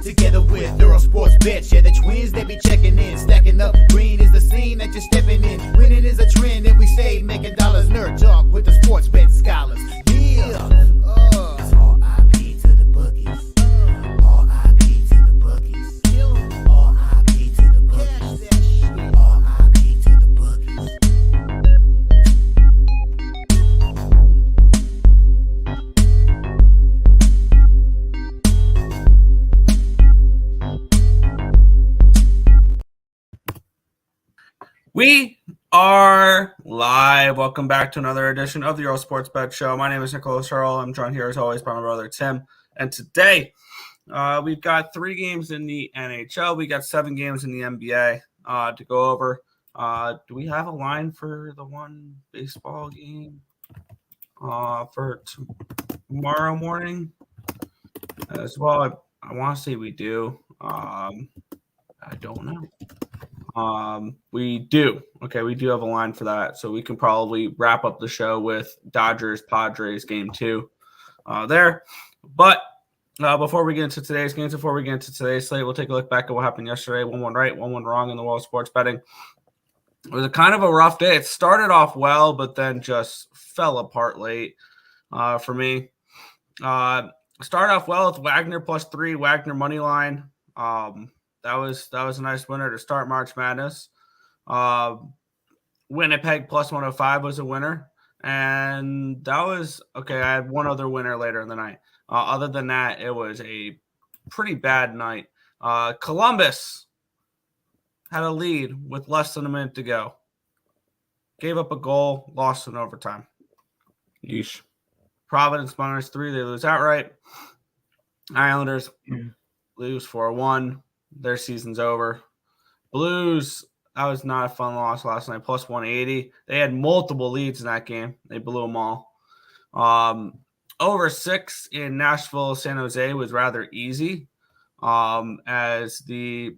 Together with Earle Sports Bets, yeah, the twins, they be checking in. Stacking up, green is the scene that you're stepping in. Winning is a trend, and we save, making dollars. Nerd talk with the sports bet scholars. Yeah, it's R.I.P. to the bookies. R.I.P. to the bookies. R.I.P. to the bookies. R.I.P. to the bookies. We are live. Welcome back to another edition of the Earle Sports Bet Show. My name is Nicholas Earle. I'm joined here as always by my brother Tim. And today we've got 3 games in the NHL. We got 7 games in the NBA to go over. Do we have a line for the one baseball game for tomorrow morning as well? I want to say we do. I don't know. We do. Okay, we do have a line for that. So we can probably wrap up the show with Dodgers Padres game 2 there. But before we get into today's games, before we get into today's slate, we'll take a look back at what happened yesterday. 1-1 right, 1-1 wrong in the world of sports betting. It was a kind of a rough day. It started off well, but then just fell apart late for me. Started off well with Wagner +3, Wagner money line. That was a nice winner to start March Madness. Winnipeg +105 was a winner. And that was okay. I had one other winner later in the night. Other than that, it was a pretty bad night. Columbus had a lead with less than a minute to go. Gave up a goal, lost in overtime. Yeesh. Providence -3, they lose outright. Islanders lose 4-1. Their season's over. Blues, that was not a fun loss last night, +180. They had multiple leads in that game. They blew them all. Over 6 in Nashville, San Jose was rather easy as the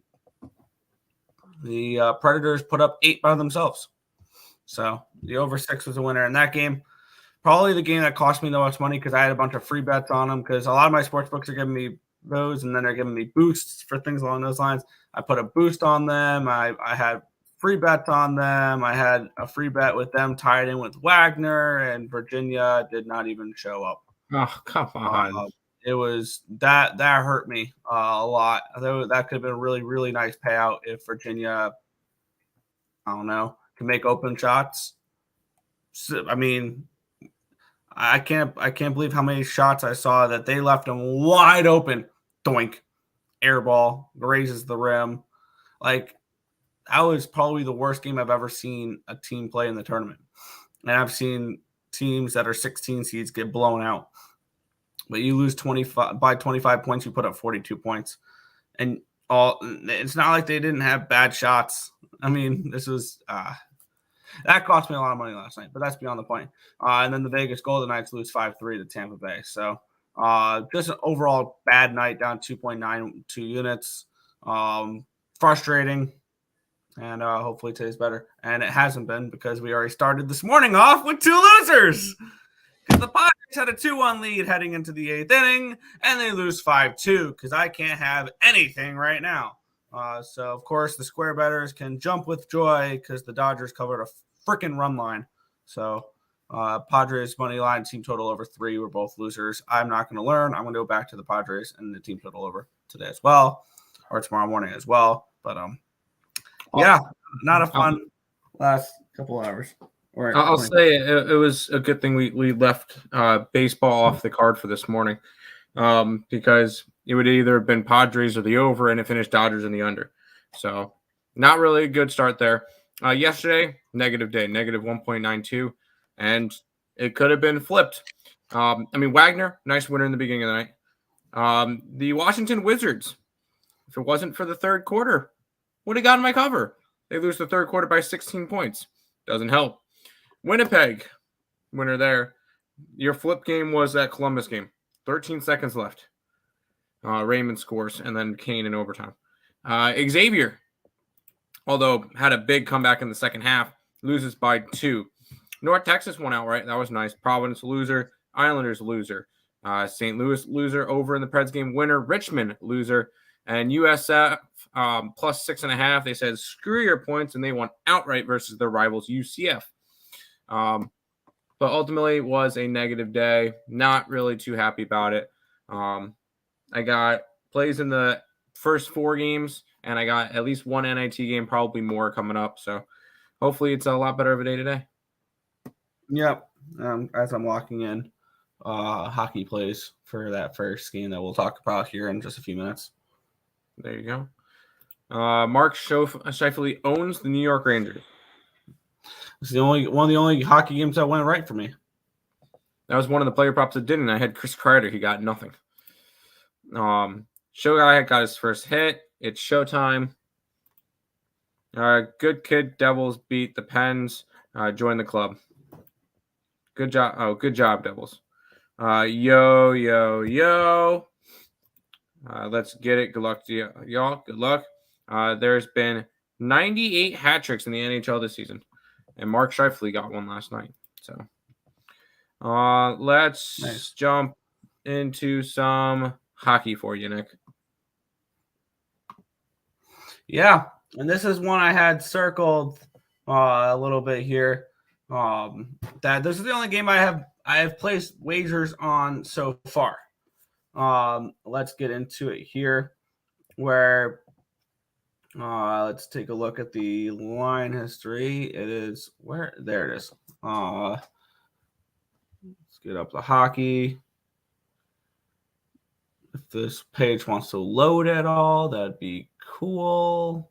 Predators put up 8 by themselves. So the over 6 was a winner in that game. Probably the game that cost me the most money because I had a bunch of free bets on them because a lot of my sports books are giving me those, and then they're giving me boosts for things along those lines. I put a boost on them. I had free bets on them. I had a free bet with them tied in with Wagner, and Virginia did not even show up. Oh, come on. It was that hurt me a lot. That could have been a really, really nice payout if Virginia, I don't know, can make open shots. So, I mean, I can't believe how many shots I saw that they left them wide open. Doink, air ball, grazes the rim. Like, that was probably the worst game I've ever seen a team play in the tournament. And I've seen teams that are 16 seeds get blown out. But you lose 25 points, you put up 42 points. And it's not like they didn't have bad shots. I mean, this was that cost me a lot of money last night, but that's beyond the point. And then the Vegas Golden Knights lose 5-3 to Tampa Bay. So just an overall bad night, down 2.92 units. Frustrating. And hopefully today's better. And it hasn't been because we already started this morning off with 2 losers. Because the Padres had a 2-1 lead heading into the 8th inning, and they lose 5-2 because I can't have anything right now. So, of course, the square bettors can jump with joy because the Dodgers covered a freaking run line. So, Padres money line, team total over 3 were both losers. I'm not going to learn. I'm going to go back to the Padres and the team total over today as well, or tomorrow morning as well. But, yeah, not a fun last couple hours. Right, I'll say it was a good thing we left baseball off the card for this morning because it would either have been Padres or the over, and it finished Dodgers in the under. So not really a good start there. Yesterday, negative day, negative 1.92, and it could have been flipped. I mean, Wagner, nice winner in the beginning of the night. The Washington Wizards, if it wasn't for the third quarter, would have gotten my cover. They lose the third quarter by 16 points. Doesn't help. Winnipeg, winner there. Your flip game was that Columbus game. 13 seconds left. Raymond scores, and then Kane in overtime. Xavier, although had a big comeback in the second half, loses by 2. North Texas won outright. That was nice. Providence loser. Islanders loser. St. Louis loser over in the Preds game. Winner. Richmond loser. And USF plus 6.5. They said screw your points, and they won outright versus their rivals UCF. But ultimately, it was a negative day. Not really too happy about it. I got plays in the first 4 games, and I got at least one NIT game, probably more coming up. So hopefully it's a lot better of a day today. Yep. As I'm locking in hockey plays for that first game that we'll talk about here in just a few minutes. There you go. Mark Scheifele owns the New York Rangers. It's one of the only hockey games that went right for me. That was one of the player props that didn't. I had Chris Kreider. He got nothing. Show guy got his first hit. It's showtime. Good kid. Devils beat the Pens. Join the club. Good job. Oh, good job, Devils. Yo. Let's get it. Good luck to y'all. Good luck. There's been 98 hat tricks in the NHL this season, and Mark Scheifele got one last night. So, let's jump into some hockey for you, Nick. Yeah, and this is one I had circled a little bit here. That this is the only game I have placed wagers on so far. Let's get into it here. Where let's take a look at the line history. It is where there it is. Let's get up the hockey. If this page wants to load at all, that'd be cool.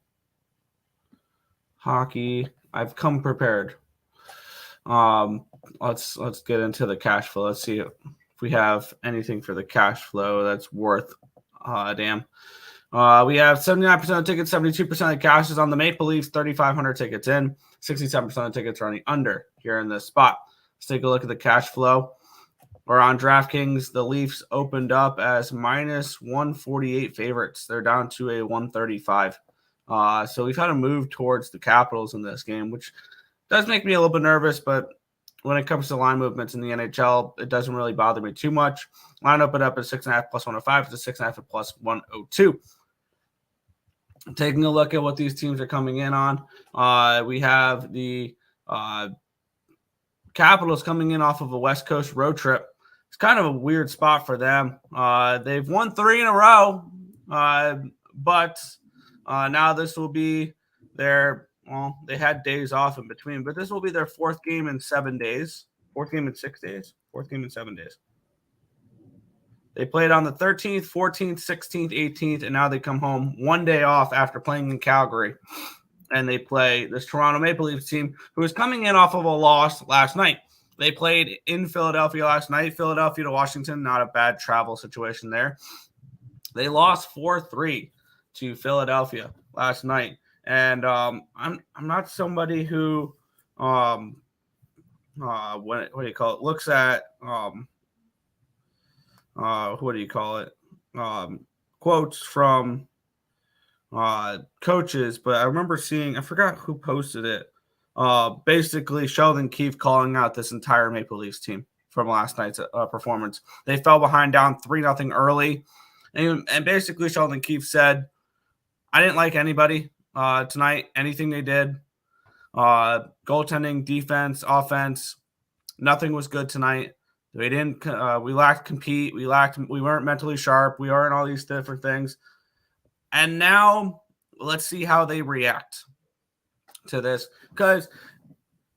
Hockey. I've come prepared. Let's get into the cash flow. Let's see if we have anything for the cash flow that's worth damn. We have 79% of tickets, 72% of cash is on the Maple Leafs, 3,500 tickets in, 67% of tickets are on the under here in this spot. Let's take a look at the cash flow. Or on DraftKings, the Leafs opened up as minus 148 favorites. They're down to a 135. So we've had a move towards the Capitals in this game, which does make me a little bit nervous, but when it comes to line movements in the NHL, it doesn't really bother me too much. Line opened up at 6.5 plus 105 to 6.5 at plus 102. Taking a look at what these teams are coming in on, we have the Capitals coming in off of a West Coast road trip. It's kind of a weird spot for them. They've won 3 in a row, but now this will be their, well, they had days off in between, but this will be their 4th game in 7 days, 4th game in 6 days, 4th game in 7 days. They played on the 13th, 14th, 16th, 18th, and now they come home 1 day off after playing in Calgary. And they play this Toronto Maple Leafs team who is coming in off of a loss last night. They played in Philadelphia last night. Philadelphia to Washington, not a bad travel situation there. They lost 4-3 to Philadelphia last night. And I'm not somebody who what do you call it? Looks at what do you call it? Quotes from coaches, but I remember seeing, I forgot who posted it. Basically Sheldon Keefe calling out this entire Maple Leafs team from last night's performance. They fell behind down 3-0 early. And basically Sheldon Keefe said, I didn't like anybody tonight, anything they did. Goaltending, defense, offense, nothing was good tonight. We didn't. We lacked compete. We weren't mentally sharp. We aren't all these different things. And now let's see how they react to this. Because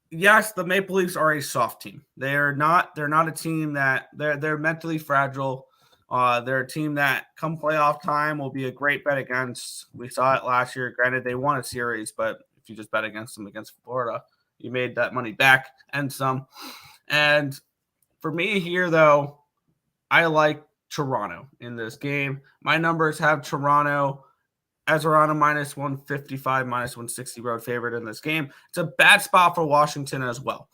yes, the Maple Leafs are a soft team. They're not a team that they're mentally fragile. They're a team that come playoff time will be a great bet against. We saw it last year. Granted, they won a series, but if you just bet against them against Florida, you made that money back and some. And for me here, though, I like Toronto in this game. My numbers have Toronto as around a minus 155, minus 160 road favorite in this game. It's a bad spot for Washington as well.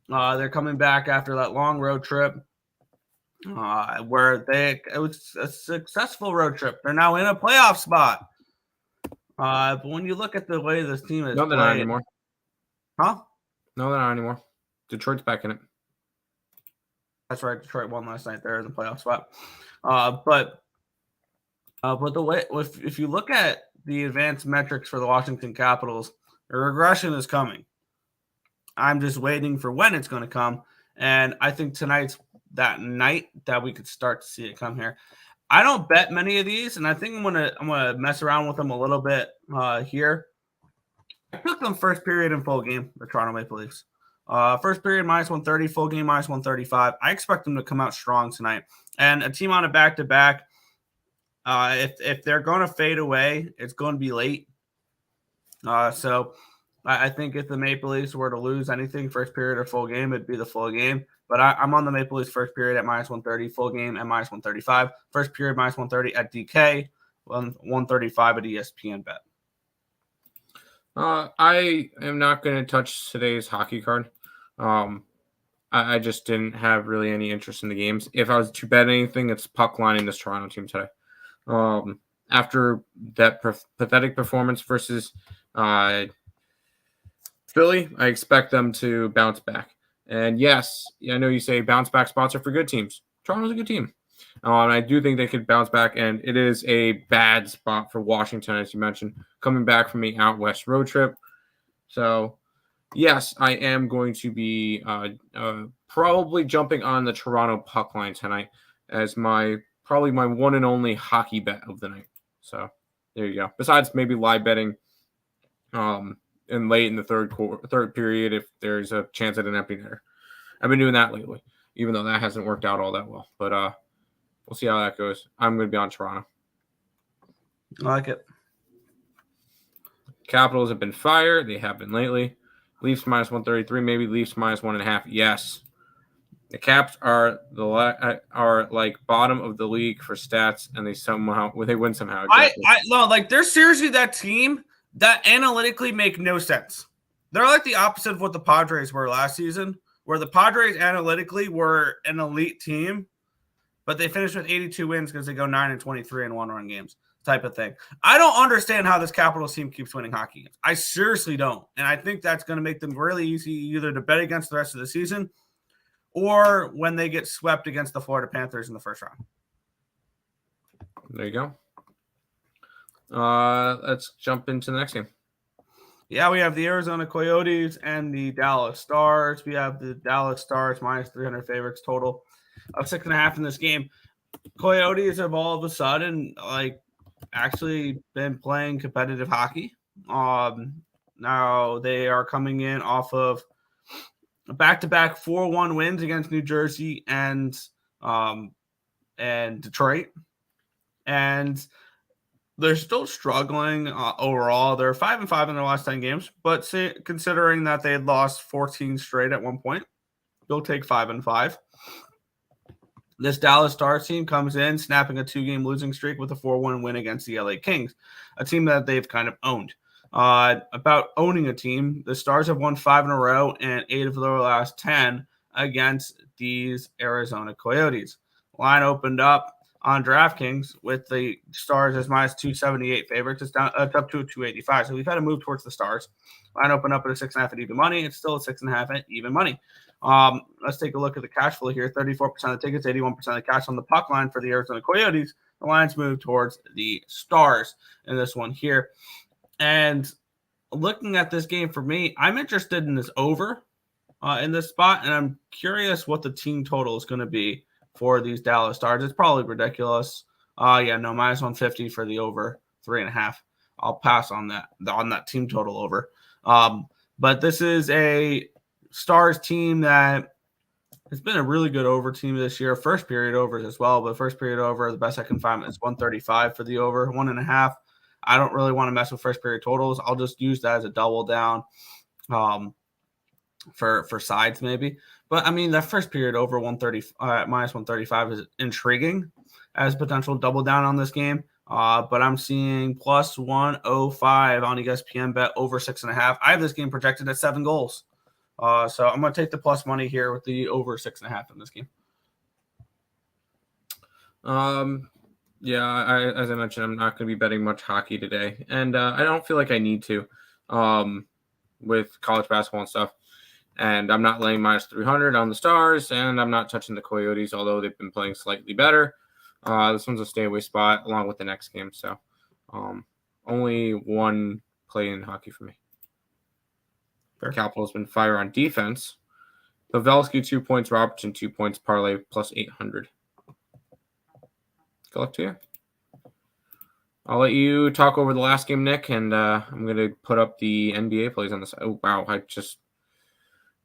They're coming back after that long road trip where it was a successful road trip. They're now in a playoff spot. But when you look at the way this team is No, they're not anymore. Huh? No, they're not anymore. Detroit's back in it. That's right. Detroit won last night. They're in the playoff spot. But But the way if you look at the advanced metrics for the Washington Capitals, a regression is coming. I'm just waiting for when it's going to come, and I think tonight's that night that we could start to see it come here. I don't bet many of these, and I think I'm gonna mess around with them a little bit here. I took them first period and full game, the Toronto Maple Leafs. First period minus 130, full game minus 135. I expect them to come out strong tonight. And a team on a back-to-back, if they're going to fade away, it's going to be late. So I think if the Maple Leafs were to lose anything first period or full game, it'd be the full game. But I'm on the Maple Leafs first period at minus 130, full game at minus 135. First period minus 130 at DK, 135 at ESPN bet. I am not going to touch today's hockey card. I just didn't have really any interest in the games. If I was to bet anything, it's puck lining this Toronto team today. After that pathetic performance versus Philly, I expect them to bounce back. And yes, I know you say bounce back spots are for good teams. Toronto's a good team. And I do think they could bounce back, and it is a bad spot for Washington, as you mentioned, coming back from the out west road trip. So, yes, I am going to be probably jumping on the Toronto puck line tonight as probably my one and only hockey bet of the night. So, there you go. Besides maybe live betting in late in the third period if there's a chance at an empty netter. I've been doing that lately, even though that hasn't worked out all that well. But we'll see how that goes. I'm going to be on Toronto. I like it. Capitals have been fire. They have been lately. Leafs minus 133, maybe Leafs minus 1.5. Yes. The Caps are like bottom of the league for stats, and they win somehow. Exactly. No, like they're seriously that team that analytically make no sense. They're like the opposite of what the Padres were last season, where the Padres analytically were an elite team, but they finished with 82 wins because they go 9-23 in one-run games type of thing. I don't understand how this Capitals team keeps winning hockey games. I seriously don't. And I think that's going to make them really easy either to bet against the rest of the season or when they get swept against the Florida Panthers in the first round. There you go. Let's jump into the next game. Yeah, we have the Arizona Coyotes and the Dallas Stars. We have the Dallas Stars minus 300 favorites total of 6.5 in this game. Coyotes have all of a sudden actually been playing competitive hockey. Now they are coming in off of back-to-back 4-1 wins against New Jersey and Detroit, and they're still struggling overall. They're 5-5 in their last 10 games, but considering that they had lost 14 straight at one point, they'll take 5-5. This Dallas Stars team comes in snapping a 2-game losing streak with a 4-1 win against the LA Kings, a team that they've kind of owned. About owning a team, the Stars have won 5 in a row and 8 of their last 10 against these Arizona Coyotes. Line opened up on DraftKings with the Stars as minus 278 favorites. It's up to 285. So we've had a move towards the Stars. Line opened up at a 6.5 at even money. It's still at 6.5 at even money. Let's take a look at the cash flow here. 34% of the tickets, 81% of the cash on the puck line for the Arizona Coyotes. The lines move towards the Stars in this one here. And looking at this game for me, I'm interested in this over in this spot, and I'm curious what the team total is going to be for these Dallas Stars. It's probably ridiculous. Minus 150 for the over 3.5. I'll pass on that team total over. But this is a Stars team that has been a really good over team this year. First period overs as well, but first period over, the best I can find is 135 for the over, 1.5. I don't really want to mess with first period totals. I'll just use that as a double down for sides maybe. But, I mean, that first period over minus 135 is intriguing as potential double down on this game. But I'm seeing plus 105 on ESPN bet over 6.5. I have this game projected at 7 goals. So I'm going to take the plus money here with the over 6.5 in this game. Yeah, as I mentioned, I'm not going to be betting much hockey today. And I don't feel like I need to with college basketball and stuff. And I'm not laying minus 300 on the Stars, and I'm not touching the Coyotes, although they've been playing slightly better. This one's a stay away spot along with the next game. So only one play in hockey for me. Fair. Capital's been fire on defense. Pavelski 2 points, Robertson 2 points, parlay plus 800. Good luck to you. I'll let you talk over the last game, Nick, and I'm going to put up the NBA plays on the side. Oh, wow.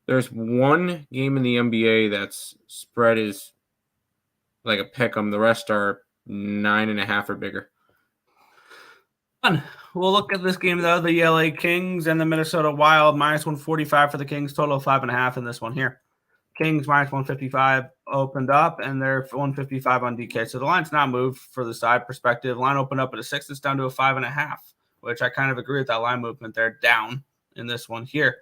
There's one game in the NBA that's spread is like a pick 'em. The rest are 9.5 or bigger. We'll look at this game, though. The LA Kings and the Minnesota Wild, minus 145 for the Kings, total of 5.5 in this one here. Kings minus 155 opened up, and they're 155 on DK. So the line's not moved for the side perspective. Line opened up at a 6. It's down to a 5.5, which I kind of agree with that line movement. They're down in this one here.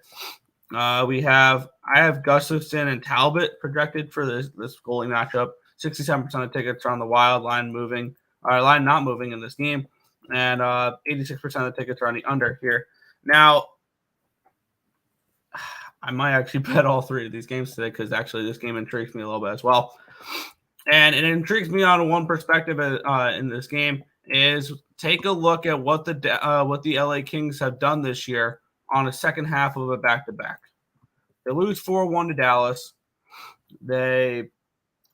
I have Gustafson and Talbot projected for this goalie matchup. 67% of tickets are on the Wild, line not moving in this game, and 86% of the tickets are on the under here. Now, I might actually bet all three of these games today because actually this game intrigues me a little bit as well. And it intrigues me on one perspective in this game is take a look at what the LA Kings have done this year on a second half of a back-to-back. They lose 4-1 to Dallas. They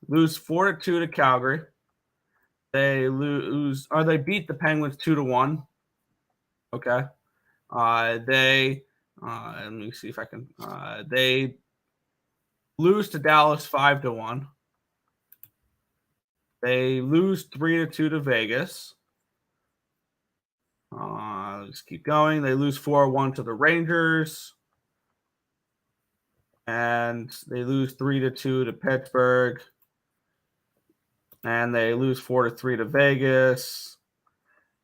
lose 4-2 to Calgary. They beat the Penguins 2-1. Okay. Let me see if I can. They lose to Dallas 5-1. They lose 3-2 to Vegas. Let's keep going. They lose 4-1 to the Rangers. And they lose 3-2 to Pittsburgh. And they lose 4-3 to Vegas.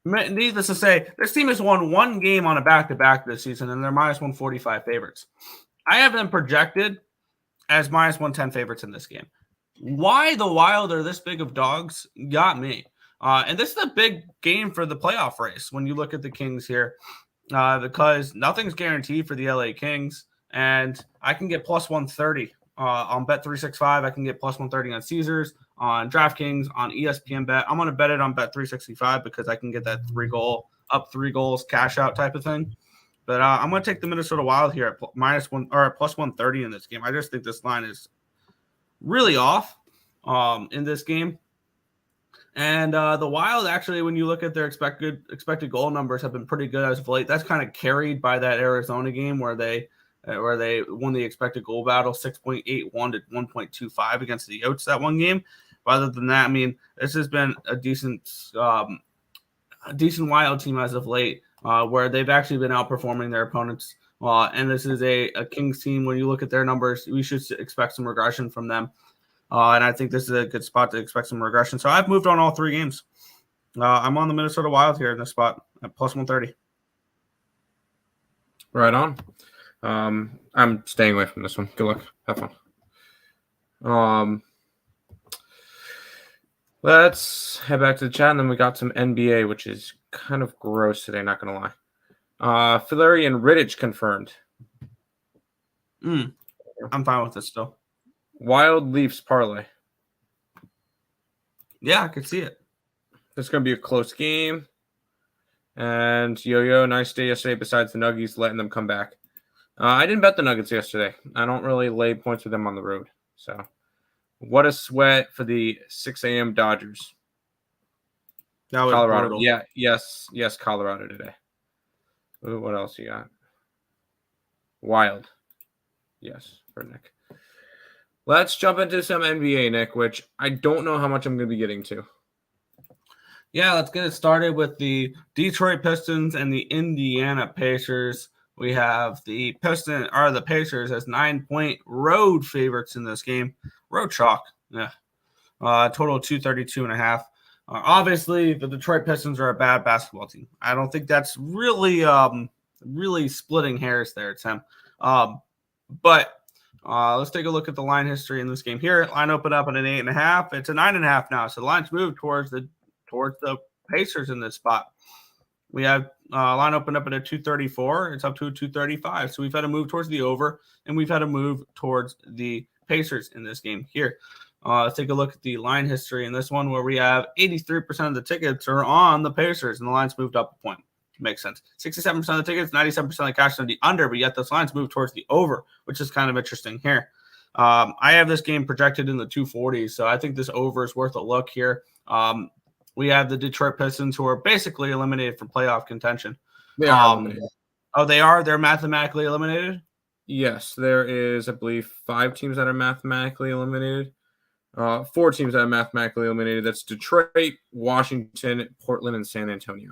Needless to say, this team has won one game on a back-to-back this season, and they're minus 145 favorites. I have them projected as minus 110 favorites in this game. Why the Wild are this big of dogs got me. And this is a big game for the playoff race when you look at the Kings here, because nothing's guaranteed for the LA Kings. And I can get plus 130 on Bet365. I can get plus 130 on Caesars, on DraftKings, on ESPN Bet. I'm going to bet it on Bet365 because I can get that 3 goals cash out type of thing. But I'm going to take the Minnesota Wild here at minus 1 or at plus 130 in this game. I just think this line is really off in this game. And the Wild, actually, when you look at their expected goal numbers, have been pretty good as of late. That's kind of carried by that Arizona game where they won the expected goal battle 6.81 to 1.25 against the Yotes that one game. But other than that, I mean, this has been a decent Wild team as of late, where they've actually been outperforming their opponents. And this is a Kings team. When you look at their numbers, we should expect some regression from them. And I think this is a good spot to expect some regression. So I've moved on all 3 games. I'm on the Minnesota Wild here in this spot at plus 130. Right on. I'm staying away from this one. Good luck. Have fun. Let's head back to the chat, and then we got some NBA, which is kind of gross today, not going to lie. Filleri and Rittich confirmed. I'm fine with this still. Wild Leafs parlay. Yeah, I could see it. This is going to be a close game. And Yo-Yo, nice day yesterday besides the Nuggets letting them come back. I didn't bet the Nuggets yesterday. I don't really lay points with them on the road. So, what a sweat for the 6 a.m. Dodgers. Colorado. Brutal. Yeah, yes, Colorado today. Ooh, what else you got? Wild. Yes, for Nick. Let's jump into some NBA, Nick, which I don't know how much I'm going to be getting to. Yeah, let's get it started with the Detroit Pistons and the Indiana Pacers. We have the Pacers as 9-point road favorites in this game. Road chalk. Yeah. Total 232.5. Obviously, the Detroit Pistons are a bad basketball team. I don't think that's really splitting hairs there, Tim. But let's take a look at the line history in this game here. Line opened up at an 8.5. It's a 9.5 now. So the line's moved towards the Pacers in this spot. We have line opened up at a 234. It's up to a 235. So we've had to move towards the over, and we've had to move towards the Pacers in this game here. Let's take a look at the line history in this one, where we have 83% of the tickets are on the Pacers, and the line's moved up a point. Makes sense. 67% of the tickets, 97% of the cash on the under, but yet those lines move towards the over, which is kind of interesting here. I have this game projected in the 240s, so I think this over is worth a look here. We have the Detroit Pistons, who are basically eliminated from playoff contention. They are eliminated. Oh, they are? They're mathematically eliminated? Yes, there is, I believe, 5 teams that are mathematically eliminated. 4 teams that are mathematically eliminated. That's Detroit, Washington, Portland, and San Antonio.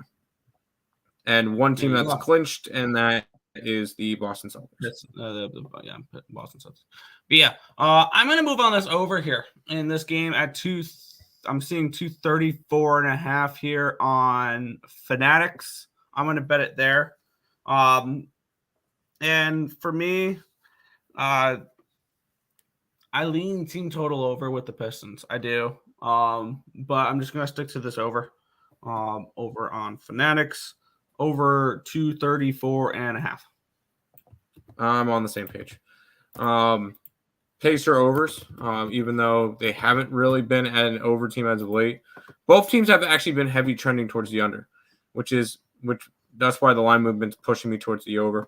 And one team that's clinched, and that is the Boston Celtics. Boston Celtics. But yeah, I'm going to move on this over here in this game at 2. I'm seeing 234.5 here on Fanatics. I'm going to bet it there. And for me, I lean team total over with the Pistons. I do. But I'm just going to stick to this over. Over on Fanatics. Over 234.5. I'm on the same page. Pacer overs, even though they haven't really been an over team as of late. Both teams have actually been heavy trending towards the under, which that's why the line movement's pushing me towards the over.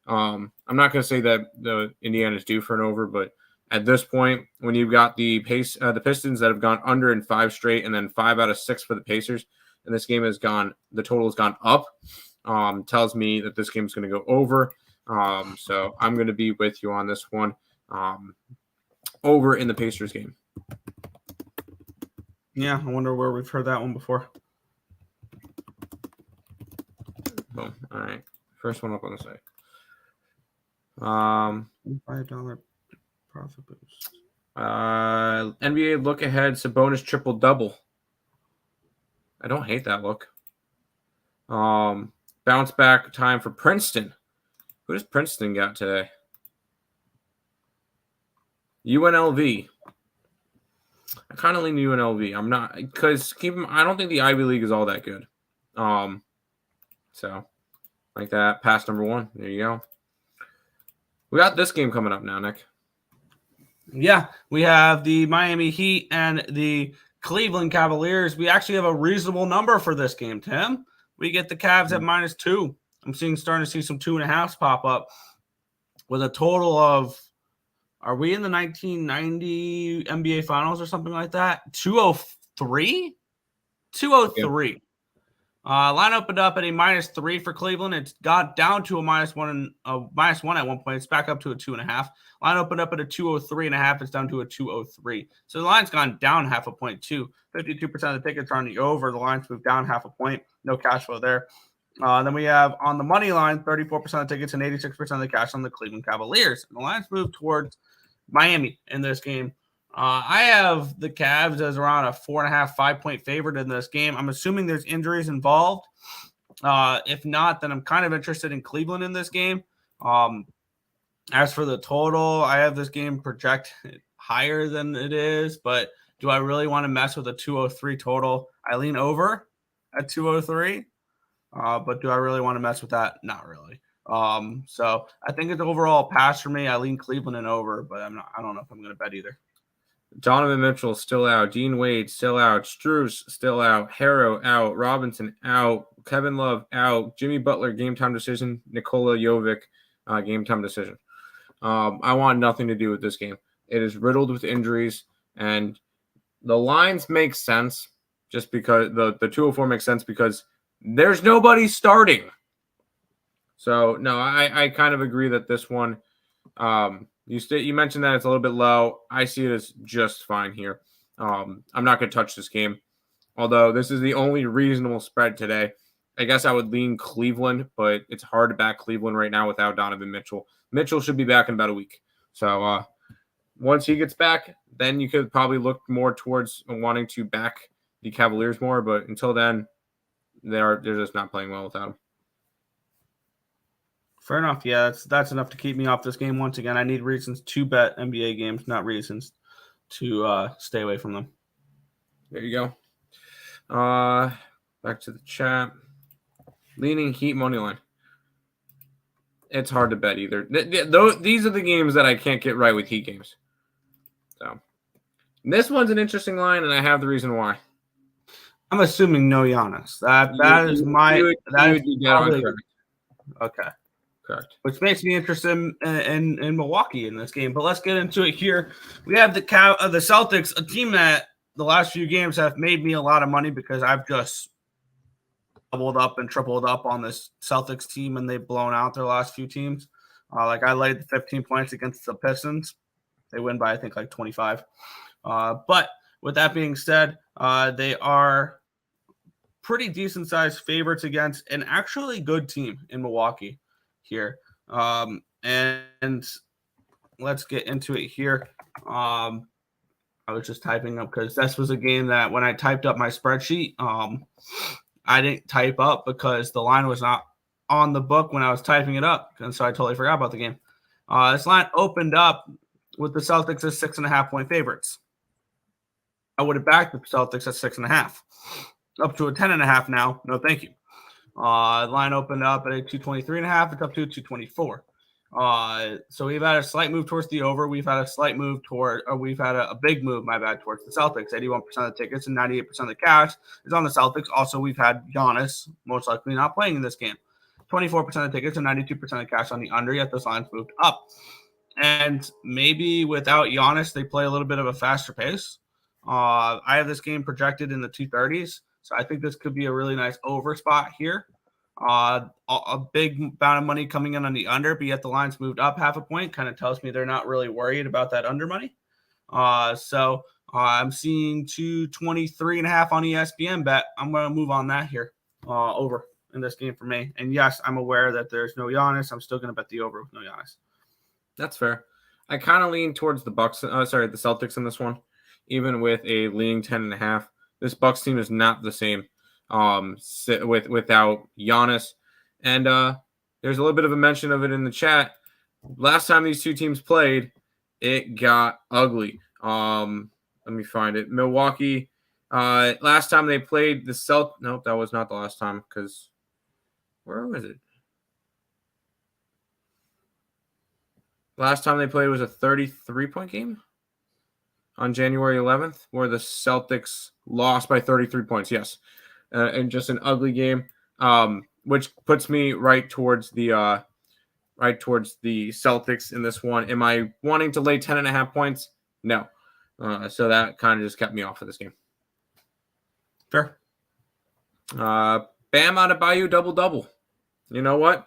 I'm not going to say that the Indiana's due for an over, but at this point, when you've got the Pistons that have gone under in 5 straight, and then 5 out of 6 for the Pacers, and this game the total has gone up, tells me that this game is going to go over. So I'm going to be with you on this one. Over in the Pacers game. Yeah, I wonder where we've heard that one before. Boom. All right. First one up on the site. $5 profit boost. NBA look ahead, Sabonis triple-double. I don't hate that look. Bounce back time for Princeton. Who does Princeton got today? UNLV. I kind of lean UNLV. I'm not, because I don't think the Ivy League is all that good. So like that. Pass number 1. There you go. We got this game coming up now, Nick. Yeah, we have the Miami Heat and the Cleveland Cavaliers. We actually have a reasonable number for this game, Tim. We get the Cavs at -2. I'm starting to see some 2.5s pop up with a total of, are we in the 1990 NBA Finals or something like that? 203? 203. Yeah. Line opened up at a -3 for Cleveland. It's got down to a -1 at one point. It's back up to a 2.5. Line opened up at a 203.5. It's down to a 203. So the line's gone down half a point too. 52% of the tickets are on the over. The line's moved down half a point. No cash flow there. Then we have on the money line, 34% of the tickets and 86% of the cash on the Cleveland Cavaliers. And the line's moved towards Miami in this game. I have the Cavs as around a 4.5, 5-point favorite in this game. I'm assuming there's injuries involved. If not, then I'm kind of interested in Cleveland in this game. As for the total, I have this game projected higher than it is, but do I really want to mess with a 203 total? I lean over at 203, but do I really want to mess with that? Not really. So I think it's overall a pass for me. I lean Cleveland and over, but I don't know if I'm going to bet either. Donovan Mitchell still out. Dean Wade still out. Strus still out. Harrow out. Robinson out. Kevin Love out. Jimmy Butler game time decision. Nikola Jovic game time decision. I want nothing to do with this game. It is riddled with injuries, and the lines make sense just because the 204 makes sense because there's nobody starting. So no, I kind of agree that this one. You mentioned that it's a little bit low. I see it as just fine here. I'm not going to touch this game, although this is the only reasonable spread today. I guess I would lean Cleveland, but it's hard to back Cleveland right now without Donovan Mitchell. Mitchell should be back in about a week. So once he gets back, then you could probably look more towards wanting to back the Cavaliers more. But until then, they're just not playing well without him. Fair enough. Yeah, that's enough to keep me off this game once again. I need reasons to bet NBA games, not reasons to stay away from them. There you go. Back to the chat. Leaning Heat money line. It's hard to bet either. These are the games that I can't get right with Heat games. So This one's an interesting line, and I have the reason why. I'm assuming no Giannis. That is dead on correct. Okay. Correct. Which makes me interested in Milwaukee in this game. But let's get into it here. We have the Celtics, a team that the last few games have made me a lot of money because I've just doubled up and tripled up on this Celtics team, and they've blown out their last few teams. Like I laid 15 points against the Pistons. They win by, I think, like 25. But with that being said, they are pretty decent-sized favorites against an actually good team in Milwaukee here. And let's get into it here. I was just typing up because this was a game that when I typed up my spreadsheet, I didn't type up because the line was not on the book when I was typing it up. And so I totally forgot about the game. This line opened up with the Celtics as 6.5-point favorites. I would have backed the Celtics at 6.5. Up to a 10.5 now. No, thank you. Line opened up at a 223.5. It's up to a 224. So we've had a slight move towards the over. We've had a slight move we've had a big move, towards the Celtics. 81% of the tickets and 98% of the cash is on the Celtics. Also, we've had Giannis most likely not playing in this game. 24% of the tickets and 92% of the cash on the under, yet those lines moved up. And maybe without Giannis, they play a little bit of a faster pace. I have this game projected in the 230s. So I think this could be a really nice over spot here. A big amount of money coming in on the under, but yet the line's moved up half a point. Kind of tells me they're not really worried about that under money. So I'm seeing 223.5 on ESPN bet. I'm going to move on that here over in this game for me. And yes, I'm aware that there's no Giannis. I'm still going to bet the over with no Giannis. That's fair. I kind of lean towards the Celtics in this one, even with a leaning 10.5. This Bucks team is not the same without Giannis. And there's a little bit of a mention of it in the chat. Last time these two teams played, it got ugly. Let me find it. Milwaukee, last time they played the Nope, that was not the last time because where was it? Last time they played was a 33-point game on January 11th, where the Celtics lost by 33 points. Yes, and just an ugly game, which puts me right towards the Celtics in this one. Am I wanting to lay 10.5 points? No. So that kind of just kept me off of this game. Fair. Bam Adebayo double-double. You know what?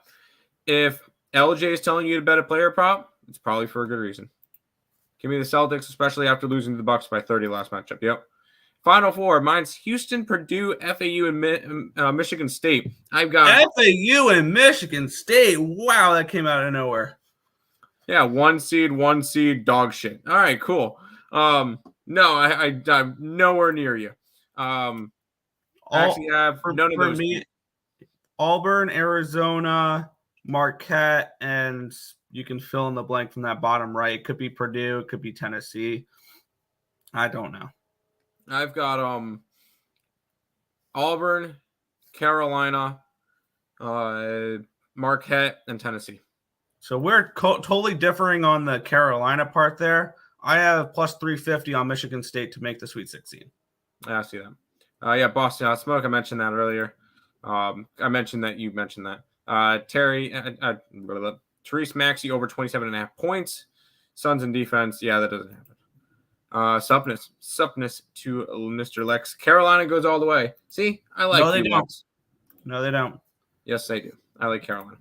If LJ is telling you to bet a player prop, it's probably for a good reason. Give me the Celtics, especially after losing to the Bucks by 30 last matchup. Yep. Final four. Mine's Houston, Purdue, FAU, and Michigan State. I've got FAU and Michigan State. Wow, that came out of nowhere. Yeah, one seed, dog shit. All right, cool. No, I'm nowhere near you. I actually have none of those. Me, Auburn, Arizona, Marquette, and you can fill in the blank from that bottom right. It could be Purdue. It could be Tennessee. I don't know. I've got Auburn, Carolina, Marquette, and Tennessee. So we're totally differing on the Carolina part there. I have plus 350 on Michigan State to make the Sweet 16. I see that. Yeah, Boston Hot Smoke. I mentioned that earlier. I mentioned that you mentioned that. Therese Maxey over 27.5 points. Suns in defense. Yeah, that doesn't happen. Suppness to Mr. Lex. Carolina goes all the way. See, I like. No, they don't. No, they don't. Yes, they do. I like Carolina.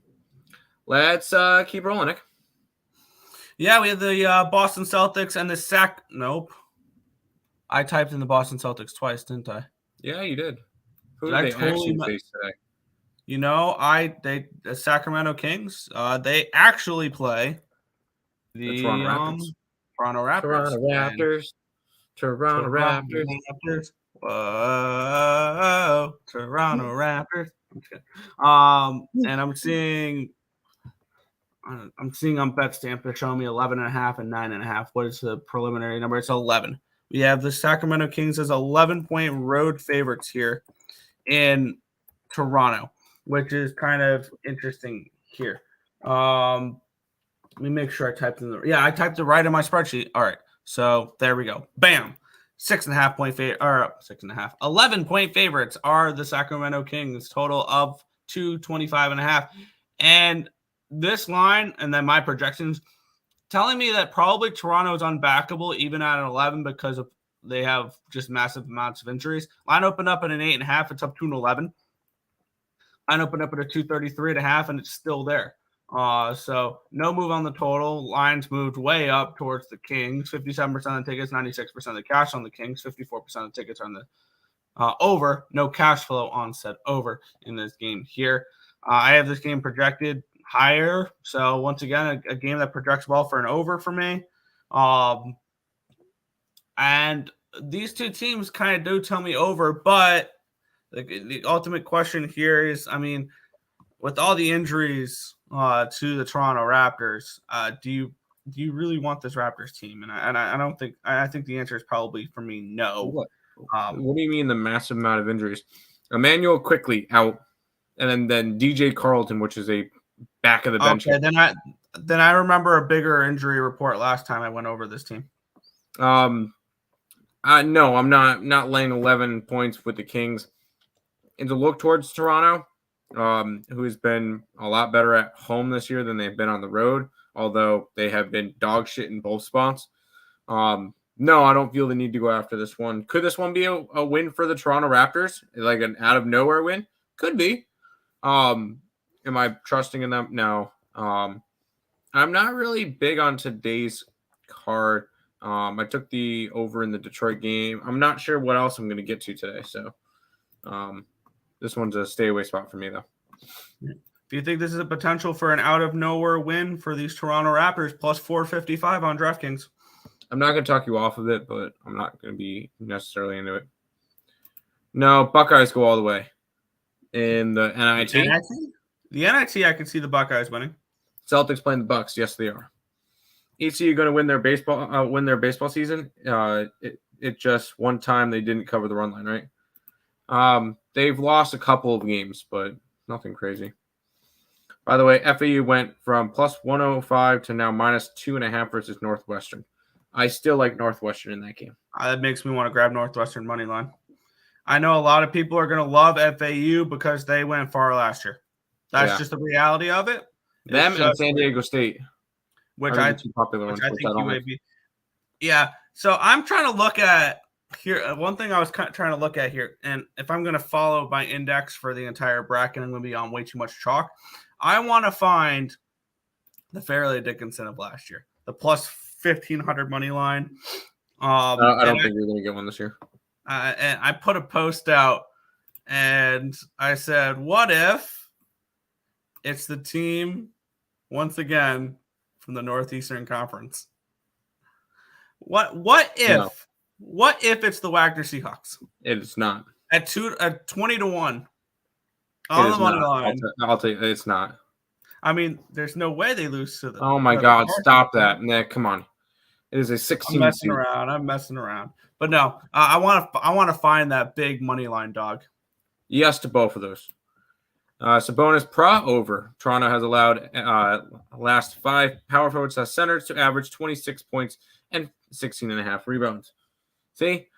Let's keep rolling, Nick. Yeah, we have the Boston Celtics and the Nope. I typed in the Boston Celtics twice, didn't I? Yeah, you did. Who did they actually face today? You know, the Sacramento Kings. They actually play the Toronto Raptors. Toronto Raptors. Whoa, Toronto Raptors. And I'm seeing on BetStamp they're showing me 11.5 and 9.5. What is the preliminary number? It's 11. We have the Sacramento Kings as 11-point road favorites here in Toronto, which is kind of interesting here. Let me make sure I typed in I typed it right in my spreadsheet. All right, so there we go. Bam. 6.5 11-point favorites are the Sacramento Kings, total of 225.5. And this line, and then my projections, telling me that probably Toronto is unbackable even at an 11 because they have just massive amounts of injuries. Line opened up at an 8.5. It's up to an 11. Line opened up at a 233.5, and it's still there. So no move on the total. Lines moved way up towards the Kings. 57% of the tickets, 96% of the cash on the Kings. 54% of the tickets on the over. No cash flow on said over in this game here. I have this game projected higher. So once again, a game that projects well for an over for me. And these two teams kind of do tell me over, but the ultimate question here is, I mean, with all the injuries to the Toronto Raptors, do you really want this Raptors team? And I don't think – I think the answer is probably for me, no. What do you mean the massive amount of injuries? Emmanuel Quickly out, and then DJ Carlton, which is a back of the bench. Okay, then I remember a bigger injury report last time I went over this team. No, I'm not laying 11 points with the Kings. And to look towards Toronto, who has been a lot better at home this year than they've been on the road, although they have been dog shit in both spots. No, I don't feel the need to go after this one. Could this one be a win for the Toronto Raptors? Like an out-of-nowhere win? Could be. Am I trusting in them? No. I'm not really big on today's card. I took the over in the Detroit game. I'm not sure what else I'm going to get to today. So this one's a stay away spot for me, though. Do you think this is a potential for an out-of-nowhere win for these Toronto Raptors, plus 455 on DraftKings? I'm not going to talk you off of it, but I'm not going to be necessarily into it. No, Buckeyes go all the way. In the NIT? The NIT, I can see the Buckeyes winning. Celtics playing the Bucks. Yes, they are. ECU going to win their baseball season. It just one time they didn't cover the run line, right? They've lost a couple of games, but nothing crazy. By the way, FAU went from plus 105 to now minus 2.5 versus Northwestern. I still like Northwestern in that game. That makes me want to grab Northwestern money line. I know a lot of people are going to love FAU because they went far last year. That's just the reality of it. Them and San Diego State, which I think you may be. Yeah. So I'm trying to look at here. One thing I was trying to look at here, and if I'm going to follow my index for the entire bracket, I'm going to be on way too much chalk. I want to find the Fairleigh Dickinson of last year, the plus 1,500 money line. I don't think you're going to get one this year. And I put a post out, and I said, "What if it's the team once again from the Northeastern Conference? What if? No. What if it's the Wagner Seahawks? It is not at 20-1 on the money line. I'll tell you, it's not. I mean, there's no way they lose to the. Oh my God! Stop that, Nick! Come on. It is a 16. I'm messing around. But no, I want to find that big money line dog. Yes to both of those. Sabonis over. Toronto has allowed last 5 power forwards as centers to average 26 points and 16.5 rebounds. See,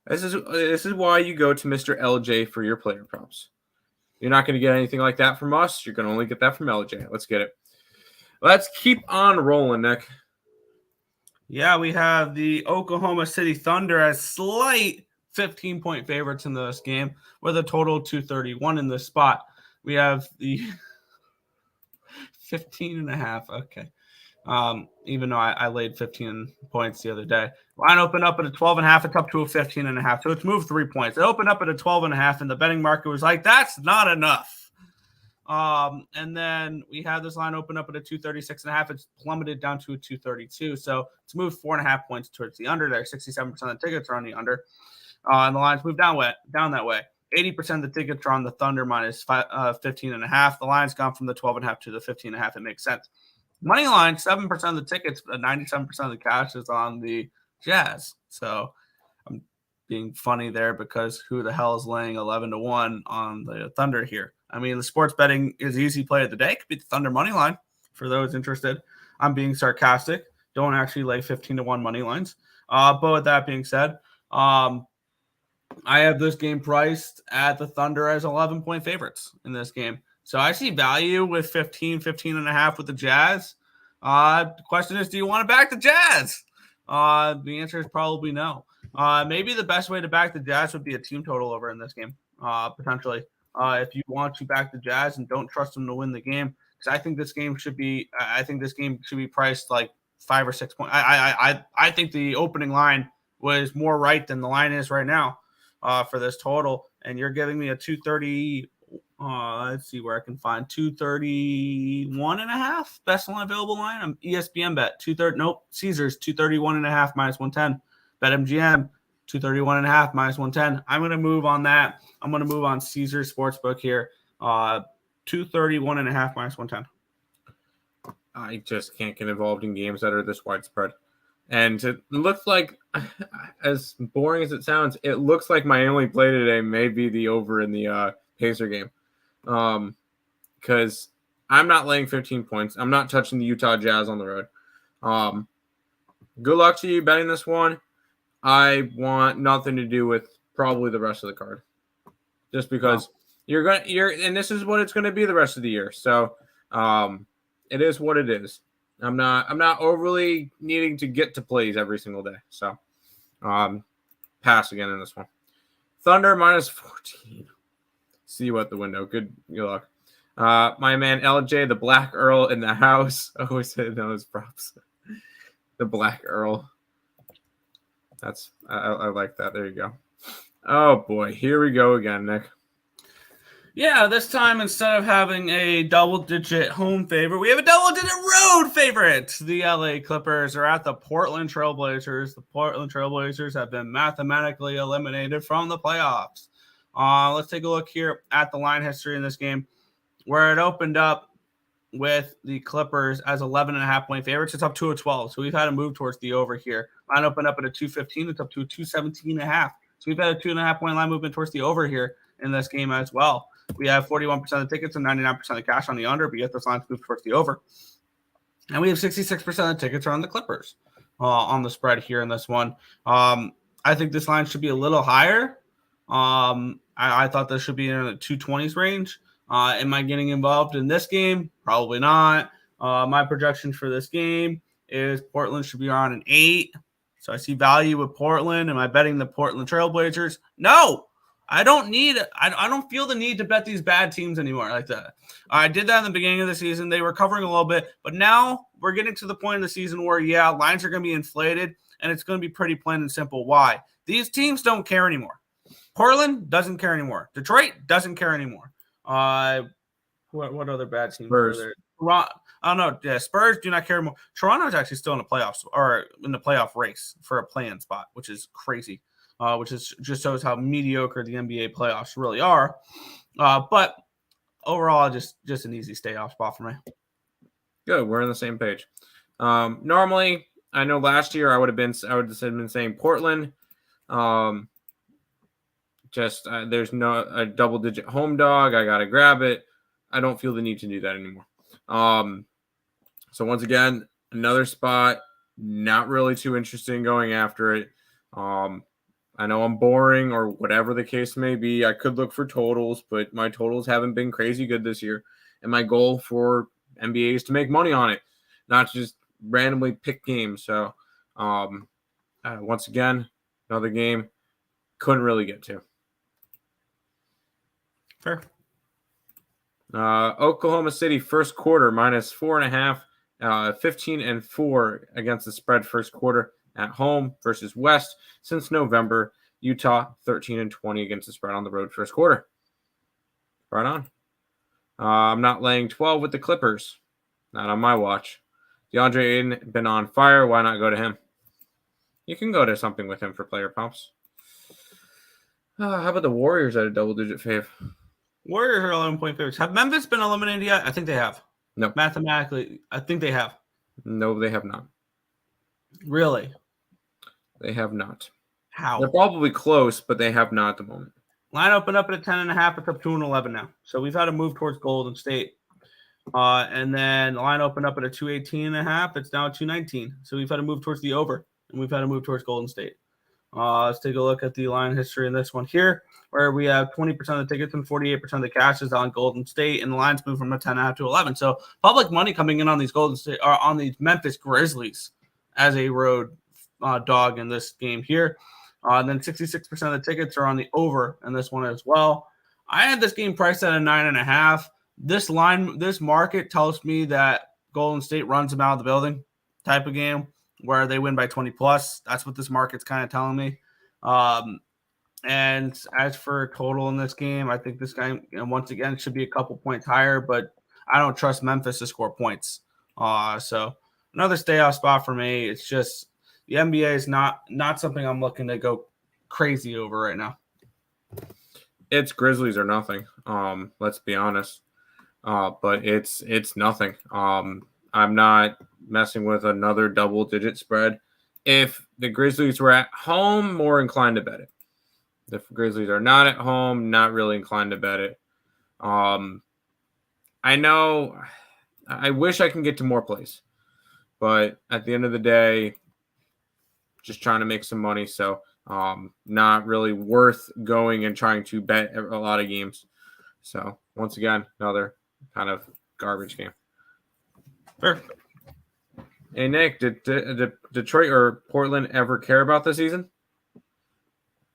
this is why you go to Mr. LJ for your player props. You're not going to get anything like that from us. You're going to only get that from LJ. Let's get it. Let's keep on rolling, Nick. Yeah, we have the Oklahoma City Thunder as slight 15-point favorites in this game with a total of 231 in this spot. We have the 15.5. Okay. Even though I laid 15 points the other day. Line opened up at a 12.5. It's up to a 15.5. So it's moved 3 points. It opened up at a 12.5, and the betting market was like, that's not enough. And then we had this line open up at a 236.5. It's plummeted down to a 232. So it's moved 4.5 points towards the under there. 67% of the tickets are on the under. And the lines moved down that way. 80% of the tickets are on the Thunder minus 15.5. The line's gone from the 12.5 to the 15.5. It makes sense. Money line, 7% of the tickets, 97% of the cash is on the Jazz. So I'm being funny there because who the hell is laying 11-1 on the Thunder here? I mean, the sports betting is easy play of the day. It could be the Thunder money line for those interested. I'm being sarcastic. Don't actually lay 15-1 money lines. But with that being said, I have this game priced at the Thunder as 11-point favorites in this game. So I see value with 15 and a half with the Jazz. The question is, do you want to back the Jazz? The answer is probably no. Maybe the best way to back the Jazz would be a team total over in this game, potentially. If you want to back the Jazz and don't trust them to win the game, because I think this game should be priced like 5 or 6 points. I think the opening line was more right than the line is right now for this total, and you're giving me a 230. Let's see where I can find 231 and a half best line available line. I'm ESPN bet 230. Nope, Caesars 231 and a half minus 110. Bet MGM 231 and a half minus 110. I'm going to move on that. I'm going to move on Caesars Sportsbook here. 231 and a half minus 110. I just can't get involved in games that are this widespread. And it looks like, as boring as it sounds, it looks like my only play today may be the over in the Pacer game. Because I'm not laying 15 points. I'm not touching the Utah Jazz on the road. Good luck to you betting this one. I want nothing to do with probably the rest of the card. Just because and this is what it's going to be the rest of the year. So it is what it is. I'm not overly needing to get to plays every single day. So pass again in this one. Thunder minus 14. See you at the window. Good luck. My man LJ, the Black Earle in the house. Always said those props. The Black Earle. I like that. There you go. Oh boy, here we go again, Nick. Yeah, this time instead of having a double-digit home favorite, we have a double-digit road favorite. The LA Clippers are at the Portland Trailblazers. The Portland Trailblazers have been mathematically eliminated from the playoffs. Let's take a look here at the line history in this game, where it opened up with the Clippers as 11.5-point favorites. It's up to a 12, so we've had a move towards the over here. Line opened up at a 215. It's up to a 217.5. So we've had a 2.5-point line movement towards the over here in this game as well. We have 41% of the tickets and 99% of the cash on the under, but yet those lines move towards the over. And we have 66% of the tickets are on the Clippers on the spread here in this one. I think this line should be a little higher. I thought this should be in the 220s range. Am I getting involved in this game? Probably not. My projection for this game is Portland should be around an 8. So I see value with Portland. Am I betting the Portland Trailblazers? No. I don't feel the need to bet these bad teams anymore like that. I did that in the beginning of the season. They were covering a little bit, but now we're getting to the point in the season where, lines are going to be inflated, and it's going to be pretty plain and simple. Why? These teams don't care anymore. Portland doesn't care anymore. Detroit doesn't care anymore. What other bad teams Spurs. are there? I don't know. Yeah, Spurs do not care anymore. Toronto's actually still in the playoffs or in the playoff race for a play-in spot, which is crazy. Which is just shows how mediocre the NBA playoffs really are. But overall, just an easy stay-off spot for me. Good, we're on the same page. Normally, I know last year I would have been saying Portland. There's no a double-digit home dog. I gotta grab it. I don't feel the need to do that anymore. So once again, another spot. Not really too interested in going after it. I know I'm boring or whatever the case may be. I could look for totals, but my totals haven't been crazy good this year. And my goal for NBA is to make money on it, not just randomly pick games. So, once again, another game couldn't really get to. Fair. Oklahoma City first quarter minus 4.5, 15-4 against the spread first quarter. At home versus West since November. Utah 13-20 against the spread on the road first quarter. Right on. I'm not laying 12 with the Clippers. Not on my watch. DeAndre Ayton been on fire. Why not go to him? You can go to something with him for player props. How about the Warriors at a double-digit fave? Warriors are 11-point favorites. Have Memphis been eliminated yet? I think they have. No. Mathematically, I think they have. No, they have not. Really? They have not. How? They're probably close, but they have not at the moment. Line opened up at a 10.5. It's up to an 11 now. So we've had a move towards Golden State. And then the line opened up at a 218.5. It's now at 219. So we've had a move towards the over, and we've had a move towards Golden State. Let's take a look at the line history in this one here, where we have 20% of the tickets and 48% of the cash is on Golden State, and the lines move from a 10.5 to 11. So public money coming in on these Golden State or on these Memphis Grizzlies as a road dog in this game here. And then 66% of the tickets are on the over in this one as well. I had this game priced at a 9.5. This market tells me that Golden State runs them out of the building type of game where they win by 20 plus. That's what this market's kind of telling me. And as for total in this game, I think this game, once again, should be a couple points higher, but I don't trust Memphis to score points. So another stay off spot for me. It's just the NBA is not something I'm looking to go crazy over right now. It's Grizzlies or nothing. Let's be honest. But it's nothing. I'm not messing with another double-digit spread. If the Grizzlies were at home, more inclined to bet it. If the Grizzlies are not at home, not really inclined to bet it. I know I wish I can get to more plays, but at the end of the day, just trying to make some money. So not really worth going and trying to bet a lot of games. So once again, another kind of garbage game. Sure. Hey, Nick, did Detroit or Portland ever care about the season?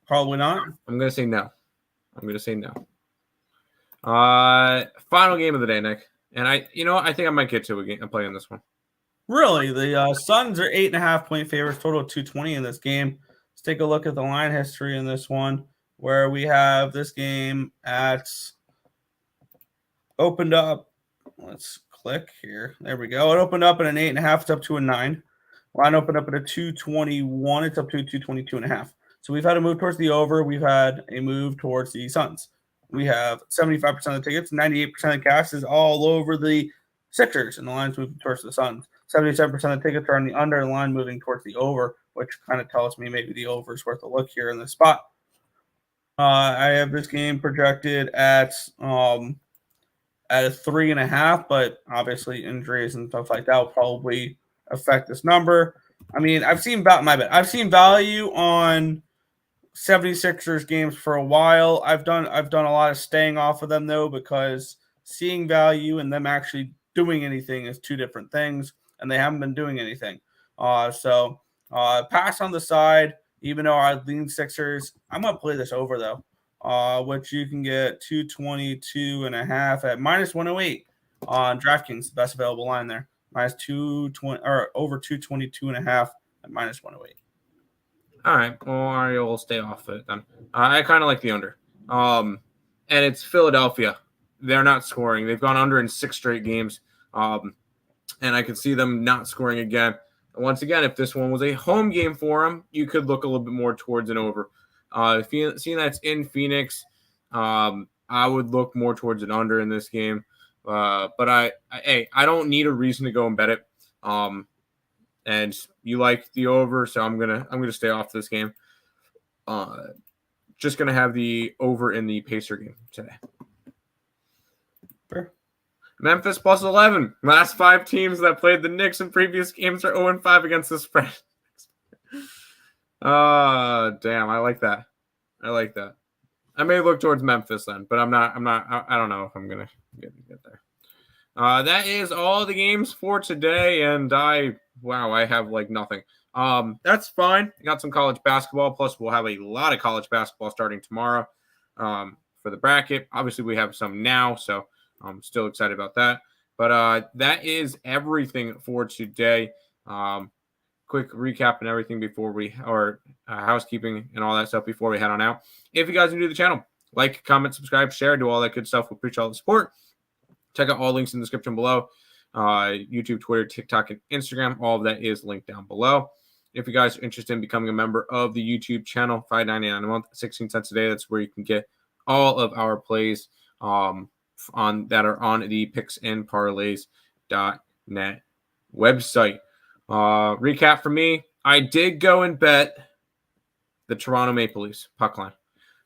Probably not. I'm going to say no. Final game of the day, Nick. And I think I might get to a play in this one. Really? The Suns are 8.5 point favorites, total of 220 in this game. Let's take a look at the line history in this one, where we have this game opened up. Let's click here. There we go. It opened up at an 8.5. It's up to a 9. Line opened up at a 221. It's up to a 222.5. So we've had a move towards the over. We've had a move towards the Suns. We have 75% of the tickets, 98% of the cash is all over the Sixers, and the line's moving towards the Suns. 77% of the tickets are on the under, line moving towards the over, which kind of tells me maybe the over is worth a look here in this spot. I have this game projected at a 3.5, but obviously injuries and stuff like that will probably affect this number. I mean, I've seen value on 76ers games for a while. I've done a lot of staying off of them though, because seeing value and them actually doing anything is two different things, and they haven't been doing anything. So pass on the side, even though I lean Sixers. I'm going to play this over though, which you can get 222.5 at -108 on DraftKings, the best available line there. -220 or over 222.5 at -108. All right. Well, we'll stay off it then. I kind of like the under. And it's Philadelphia. They're not scoring. They've gone under in 6 straight games. And I can see them not scoring again. And once again, if this one was a home game for them, you could look a little bit more towards an over. Seeing that's in Phoenix, I would look more towards an under in this game. But I don't need a reason to go and bet it. And you like the over, so I'm gonna stay off this game. Just gonna have the over in the Pacer game today. Sure. Memphis +11. Last 5 teams that played the Knicks in previous games are 0-5 against the spread. Damn, I like that. I may look towards Memphis then, but I'm not. I don't know if I'm gonna get there. That is all the games for today, and I have like nothing. That's fine. I got some college basketball, plus we'll have a lot of college basketball starting tomorrow for the bracket. Obviously, we have some now, so I'm still excited about that. But that is everything for today. Quick recap and everything before housekeeping and all that stuff before we head on out. If you guys are new to the channel, like, comment, subscribe, share, do all that good stuff. We appreciate all the support. Check out all links in the description below. YouTube, Twitter, TikTok, and Instagram. All of that is linked down below. If you guys are interested in becoming a member of the YouTube channel, $5.99 a month, 16 cents a day. That's where you can get all of our plays that are on the picksandparlays.net website. Recap for me. I did go and bet the Toronto Maple Leafs puck line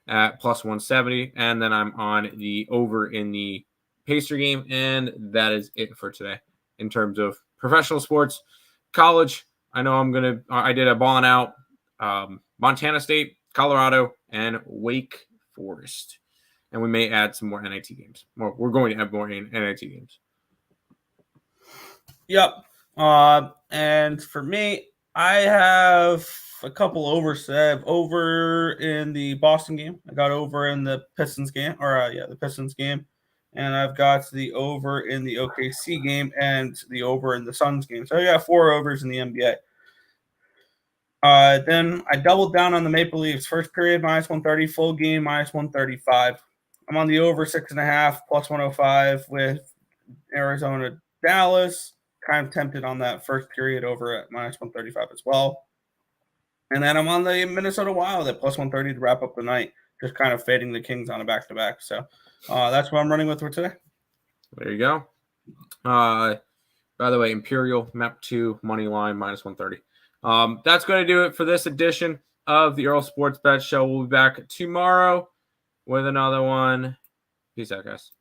at +170, and then I'm on the over in the Pacer game, and that is it for today in terms of professional sports. College, I know I did a balling out Montana State, Colorado, and Wake Forest. And we may add some more NIT games. We're going to have more NIT games. Yep. And for me, I have a couple overs. I have over in the Boston game. I got over in the Pistons game, the Pistons game. And I've got the over in the OKC game and the over in the Suns game. So I got 4 overs in the NBA. Then I doubled down on the Maple Leafs. First period, -130. Full game, -135. I'm on the over 6.5, +105 with Arizona, Dallas. Kind of tempted on that first period over at -135 as well. And then I'm on the Minnesota Wild at +130 to wrap up the night, just kind of fading the Kings on a back-to-back. So that's what I'm running with for today. There you go. By the way, Imperial, Map 2, money line, -130. That's going to do it for this edition of the Earle Sports Bet Show. We'll be back tomorrow with another one. Peace out, guys.